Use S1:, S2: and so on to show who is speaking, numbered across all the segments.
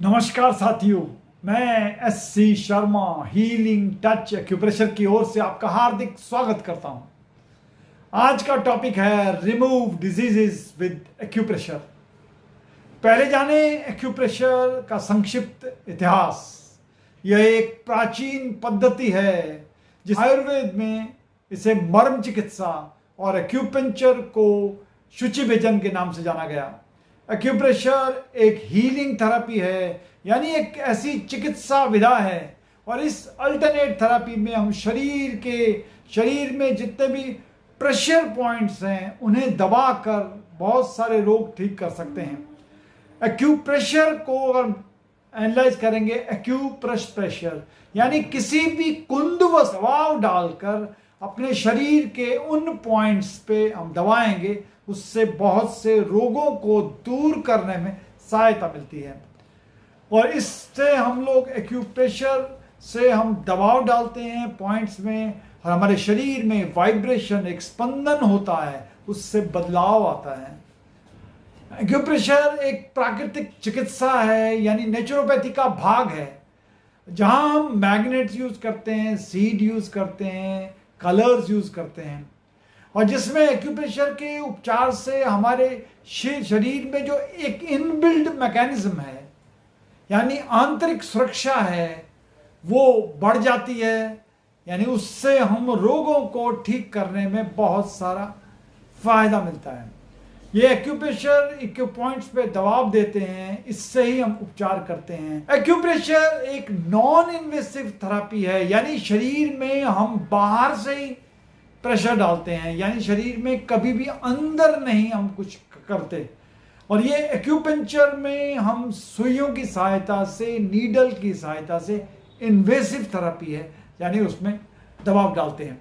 S1: नमस्कार साथियों, मैं SC. Sharma healing touch acupressure की ओर से आपका हार्दिक स्वागत करता हूं। आज का टॉपिक है रिमूव डिजीजेस विद एक्यूप्रेशर। पहले जाने एक्यूप्रेशर का संक्षिप्त इतिहास। यह एक प्राचीन पद्धति है जिस आयुर्वेद में इसे मर्म चिकित्सा और एक्यूपंक्चर को शुचिभेजन के नाम से जाना गया। एक्यूप्रेशर एक हीलिंग थेरेपी है, यानी एक ऐसी चिकित्सा विधा है, और इस अल्टरनेट थेरेपी में हम शरीर में जितने भी प्रेशर पॉइंट्स हैं उन्हें दबाकर बहुत सारे रोग ठीक कर सकते हैं। एक्यूप्रेशर को अगर एनालाइज करेंगे, एक्यूप्रेशर यानी किसी भी कुंदवश दबाव डालकर अपने शरीर के उन पॉइंट्स पे हम दबाएंगे, उससे बहुत से रोगों को दूर करने में सहायता मिलती है। और इससे हम लोग एक्यूप्रेशर से हम दबाव डालते हैं पॉइंट्स में, और हमारे शरीर में वाइब्रेशन, एक स्पंदन होता है, उससे बदलाव आता है। एक्यूप्रेशर एक प्राकृतिक चिकित्सा है, यानी नेचुरोपैथी का भाग है, जहां हम मैग्नेट्स यूज करते हैं, सीड यूज करते हैं, कलर्स यूज करते हैं, और जिसमें एक्यूप्रेशर के उपचार से हमारे शरीर में जो एक इनबिल्ड मैकेनिज्म है, यानी आंतरिक सुरक्षा है, वो बढ़ जाती है। यानी उससे हम रोगों को ठीक करने में बहुत सारा फायदा मिलता है। ये एक्यूप्रेशर एक्यूपॉइंट्स पे दबाव देते हैं, इससे ही हम उपचार करते हैं। एक्यूप्रेशर एक नॉन इन्वेसिव थेरेपी है, यानी शरीर में हम बाहर से ही प्रेशर डालते हैं, यानी शरीर में कभी भी अंदर नहीं हम कुछ करते। और ये एक्यूपंक्चर में हम सुइयों की सहायता से, नीडल की सहायता से इन्वेसिव थेरेपी है, यानी उसमें दबाव डालते हैं,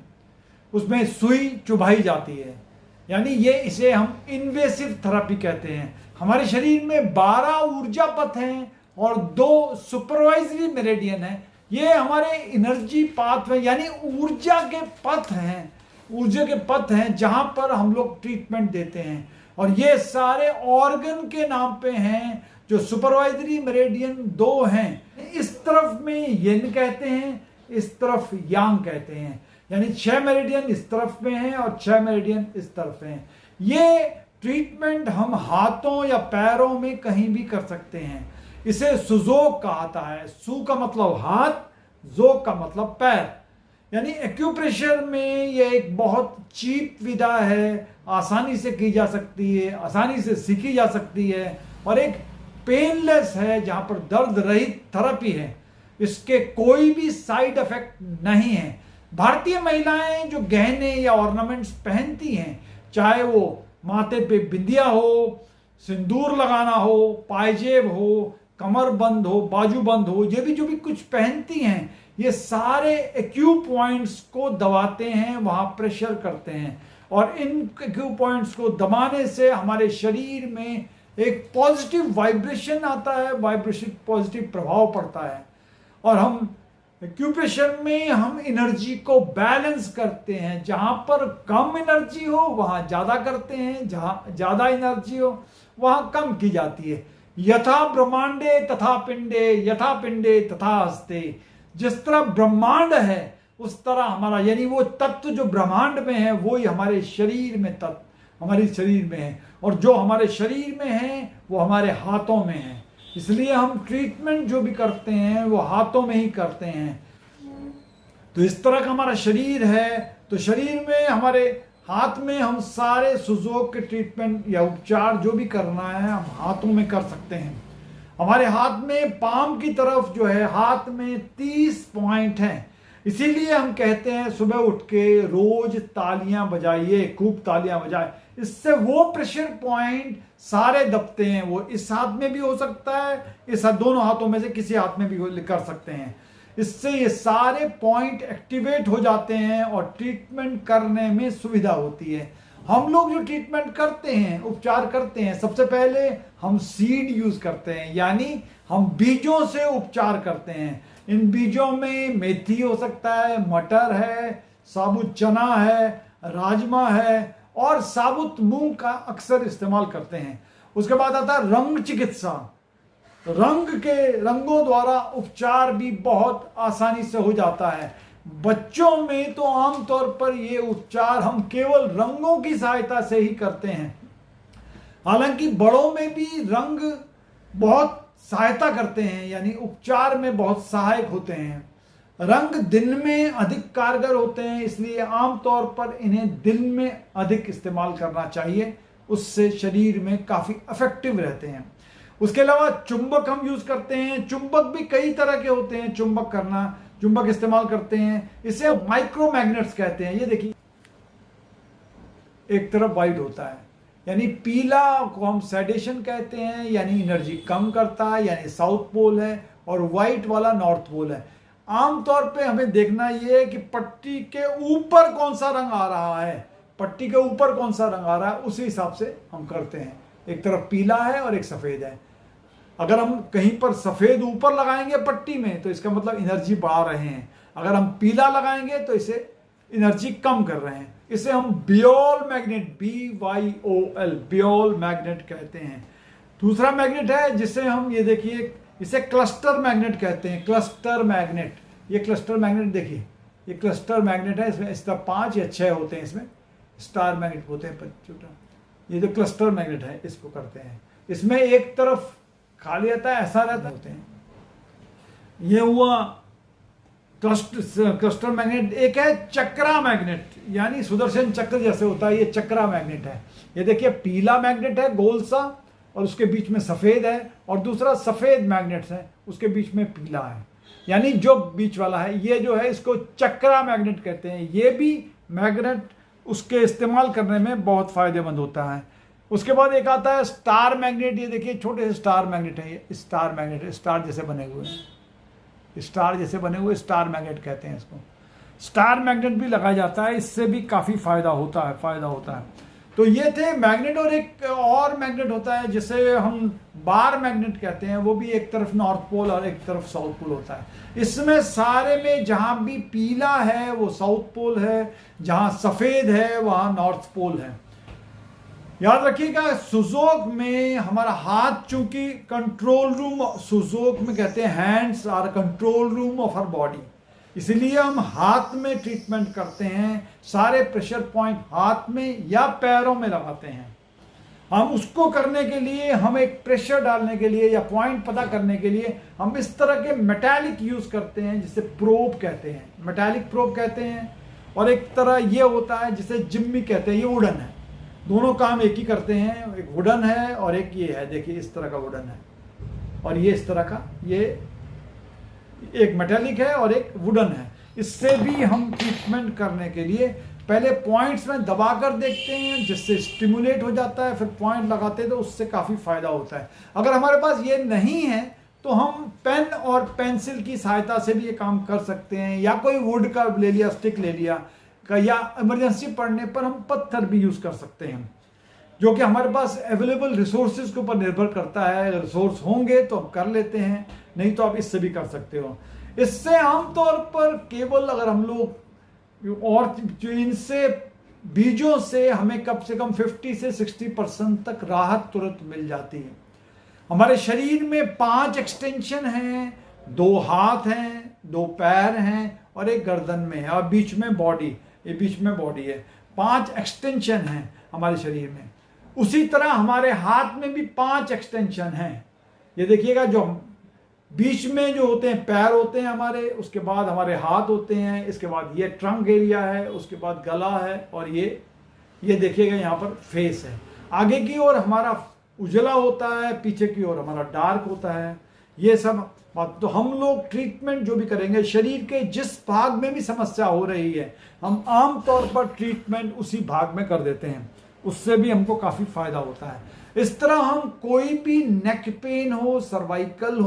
S1: उसमें सुई चुभाई जाती है, यानी ये इसे हम इन्वेसिव थेरेपी कहते हैं। हमारे शरीर में 12 ऊर्जा पथ हैं और 2 सुपरवाइजरी मेरिडियन हैं। ये हमारे एनर्जी पाथ में, यानी ऊर्जा के पथ हैं जहां पर हम लोग ट्रीटमेंट देते हैं। और ये सारे ऑर्गन के नाम पे हैं। जो सुपरवाइजरी मेरिडियन 2 हैं, इस तरफ में यिन कहते हैं, इस तरफ यांग कहते हैं, यानी 6 मेरिडियन इस तरफ में हैं और 6 मेरिडियन इस तरफ हैं। ये ट्रीटमेंट हम हाथों या पैरों में कहीं भी कर सकते हैं। इसे सुजोग कहता है। सु का मतलब हाथ, जोग का मतलब पैर। यानी एक्यूप्रेशर में ये एक बहुत चीप विधा है, आसानी से की जा सकती है, आसानी से सीखी जा सकती है, और एक पेनलेस है, जहां पर दर्द रहित थेरेपी है। इसके कोई भी साइड इफेक्ट नहीं है। भारतीय महिलाएं जो गहने या ऑर्नामेंट्स पहनती हैं, चाहे वो माथे पे बिंदिया हो, सिंदूर लगाना हो, पायजेब हो, कमरबंद हो, बाजूबंद हो, ये भी जो भी कुछ पहनती हैं, ये सारे एक्यू पॉइंट्स को दबाते हैं, वहां प्रेशर करते हैं, और इन एक्यू पॉइंट्स को दबाने से हमारे शरीर में एक पॉजिटिव वाइब्रेशन आता है, वाइब्रेशन पॉजिटिव प्रभाव पड़ता है। और हम एक्यूप्रेशर में हम एनर्जी को बैलेंस करते हैं। जहां पर कम एनर्जी हो वहां ज्यादा करते हैं, जहां ज्यादा एनर्जी हो वहां कम की जाती है। यथा ब्रह्मांडे तथा पिंडे, यथा पिंडे तथा हस्ते। जिस तरह ब्रह्मांड है उस तरह हमारा, यानी वो तत्व जो ब्रह्मांड में है वो ही हमारे शरीर में तत्व हमारे शरीर में है, और जो हमारे शरीर में है वो हमारे हाथों में है। इसलिए हम ट्रीटमेंट जो भी करते हैं वो हाथों में ही करते हैं। तो इस तरह का हमारा शरीर है, तो शरीर में हमारे हाथ में हम सारे सुजोग के ट्रीटमेंट या उपचार जो भी करना है हम हाथों में कर सकते हैं। हमारे हाथ में पाम की तरफ जो है, हाथ में 30 पॉइंट हैं। इसीलिए हम कहते हैं सुबह उठ के रोज तालियां बजाइए, खूब तालियां बजाए। इससे वो प्रेशर पॉइंट सारे दबते हैं। वो इस हाथ में भी हो सकता है, इस दोनों हाथों में से किसी हाथ में भी कर सकते हैं। इससे ये सारे पॉइंट एक्टिवेट हो जाते हैं और ट्रीटमेंट करने में सुविधा होती है। हम लोग जो ट्रीटमेंट करते हैं, उपचार करते हैं, सबसे पहले हम सीड यूज करते हैं, यानी हम बीजों से उपचार करते हैं। इन बीजों में मेथी हो सकता है, मटर है, साबुत चना है, राजमा है, और साबुत मूंग का अक्सर इस्तेमाल करते हैं। उसके बाद आता है रंग चिकित्सा। रंगों द्वारा उपचार भी बहुत आसानी से हो जाता है। बच्चों में तो आमतौर पर ये उपचार हम केवल रंगों की सहायता से ही करते हैं, हालांकि बड़ों में भी रंग बहुत सहायता करते हैं, यानी उपचार में बहुत सहायक होते हैं। रंग दिन में अधिक कारगर होते हैं, इसलिए आमतौर पर इन्हें दिन में अधिक इस्तेमाल करना चाहिए, उससे शरीर में काफ़ी इफेक्टिव रहते हैं। उसके अलावा चुंबक हम यूज करते हैं। चुंबक भी कई तरह के होते हैं, चुंबक इस्तेमाल करते हैं। इसे माइक्रोमैग्नेट्स कहते हैं। ये देखिए, एक तरफ वाइट होता है, यानी पीला को हम सेडेशन कहते हैं, यानी एनर्जी कम करता है, यानी साउथ पोल है, और व्हाइट वाला नॉर्थ पोल है। आमतौर पे हमें देखना ये है कि पट्टी के ऊपर कौन सा रंग आ रहा है, पट्टी के ऊपर कौन सा रंग आ रहा है, उसी हिसाब से हम करते हैं। एक तरफ पीला है और एक सफेद है। अगर हम कहीं पर सफेद ऊपर लगाएंगे पट्टी में तो इसका मतलब एनर्जी बढ़ा रहे हैं, अगर हम पीला लगाएंगे तो इसे एनर्जी कम कर रहे हैं। इसे हम बियोल मैग्नेट, BYOL, बियोल मैग्नेट कहते हैं। दूसरा मैग्नेट है जिसे हम, ये देखिए, इसे क्लस्टर मैग्नेट कहते हैं। क्लस्टर मैग्नेट, ये क्लस्टर मैग्नेट देखिए, ये क्लस्टर मैग्नेट है। इसमें इस तरह 5 या 6 होते हैं, इसमें स्टार मैग्नेट होते हैं छोटा। ये जो क्लस्टर मैग्नेट है इसको करते हैं। इसमें एक तरफ खाली रहता है, ऐसा रहता होते हैं। ये हुआ क्लस्टर मैग्नेट। एक है चक्रा मैग्नेट, यानी सुदर्शन चक्र जैसे होता है, ये चक्रा मैग्नेट है। ये देखिए, पीला मैग्नेट है गोल सा, और उसके बीच में सफेद है, और दूसरा सफेद मैग्नेट है, उसके बीच में पीला है, यानी जो बीच वाला है ये जो है इसको चक्रा मैग्नेट कहते हैं। ये भी मैग्नेट उसके इस्तेमाल करने में बहुत फायदेमंद होता है। उसके बाद एक आता है स्टार मैग्नेट। ये देखिए, छोटे से स्टार मैग्नेट है, ये स्टार मैग्नेट है, स्टार जैसे बने हुए हैं, स्टार जैसे बने हुए स्टार मैग्नेट कहते हैं इसको। स्टार मैग्नेट भी लगाया जाता है, इससे भी काफ़ी फायदा होता है। तो ये थे मैग्नेट। और एक और मैग्नेट होता है जिसे हम बार मैग्नेट कहते हैं, वो भी एक तरफ नॉर्थ पोल और एक तरफ साउथ पोल होता है। इसमें सारे में जहां भी पीला है वो साउथ पोल है, जहां सफेद है वहां नॉर्थ पोल है। याद रखिएगा, सुजोक में हमारा हाथ चूंकि कंट्रोल रूम, सुजोक में कहते हैं hands are control room of our body, इसलिए हम हाथ में ट्रीटमेंट करते हैं। सारे प्रेशर पॉइंट हाथ में या पैरों में लगाते हैं। हम उसको करने के लिए, हम एक प्रेशर डालने के लिए या पॉइंट पता करने के लिए हम इस तरह के मेटालिक यूज करते हैं, जिसे प्रोब कहते हैं, मेटालिक प्रोब कहते हैं। और एक तरह ये होता है जिसे जिम्मी कहते हैं, ये वुडन है। दोनों काम एक ही करते हैं, एक वुडन है और एक ये है, देखिए इस तरह का वुडन है, और ये इस तरह का, ये एक मेटालिक है और एक वुडन है। इससे भी हम ट्रीटमेंट करने के लिए पहले पॉइंट्स में दबाकर देखते हैं, जिससे स्टिमुलेट हो जाता है, फिर पॉइंट लगाते हैं तो उससे काफ़ी फायदा होता है। अगर हमारे पास ये नहीं है तो हम पेन और पेंसिल की सहायता से भी ये काम कर सकते हैं, या कोई वुड का ले लिया, स्टिक ले लिया, या इमरजेंसी पड़ने पर हम पत्थर भी यूज़ कर सकते हैं, जो कि हमारे पास अवेलेबल रिसोर्सेज के ऊपर निर्भर करता है। अगर रिसोर्स होंगे तो हम कर लेते हैं, नहीं तो आप इससे भी कर सकते हो। इससे आमतौर पर केवल अगर हम लोग, और इनसे बीजों से हमें कम से कम 50 से 60% तक राहत तुरंत मिल जाती है। हमारे शरीर में 5 एक्सटेंशन हैं, 2 हाथ हैं, 2 पैर हैं और एक गर्दन में है, और बीच में बॉडी, ये बीच में बॉडी है। 5 एक्सटेंशन हैं हमारे शरीर में। उसी तरह हमारे हाथ में भी 5 एक्सटेंशन हैं। ये देखिएगा, जो बीच में जो होते हैं पैर होते हैं हमारे, उसके बाद हमारे हाथ होते हैं, इसके बाद ये ट्रंक एरिया है, उसके बाद गला है, और ये देखिएगा यहाँ पर फेस है। आगे की ओर हमारा उजला होता है, पीछे की ओर हमारा डार्क होता है। ये सब बात, तो हम लोग ट्रीटमेंट जो भी करेंगे, शरीर के जिस भाग में भी समस्या हो रही है, हम आमतौर पर ट्रीटमेंट उसी भाग में कर देते हैं, उससे भी हमको काफ़ी फायदा होता है। इस तरह हम कोई भी नेक पेन हो, सर्वाइकल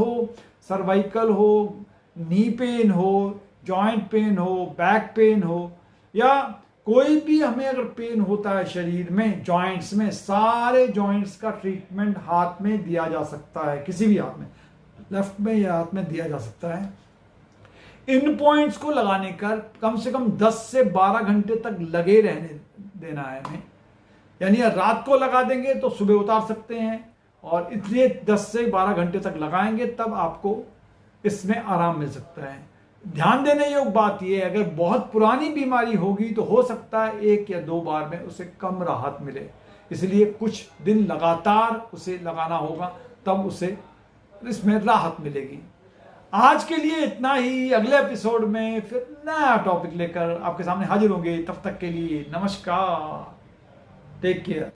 S1: हो, नी पेन हो, जॉइंट पेन हो, बैक पेन हो, या कोई भी हमें अगर पेन होता है शरीर में, जॉइंट्स में, सारे जॉइंट्स का ट्रीटमेंट हाथ में दिया जा सकता है, किसी भी हाथ में, लेफ्ट में या हाथ में दिया जा सकता है। इन पॉइंट्स को लगाने का कम से कम 10 से 12 घंटे तक लगे रहने देना है हमें, यानी रात को लगा देंगे तो सुबह उतार सकते हैं, और इसलिए 10 से 12 घंटे तक लगाएंगे, तब आपको इसमें आराम मिल सकता है। ध्यान देने योग्य बात यह है, अगर बहुत पुरानी बीमारी होगी तो हो सकता है 1 या 2 बार में उसे कम राहत मिले, इसलिए कुछ दिन लगातार उसे लगाना होगा, तब उसे इसमें राहत मिलेगी। आज के लिए इतना ही। अगले एपिसोड में फिर नया टॉपिक लेकर आपके सामने हाजिर होंगे। तब तक के लिए नमस्कार, टेक केयर।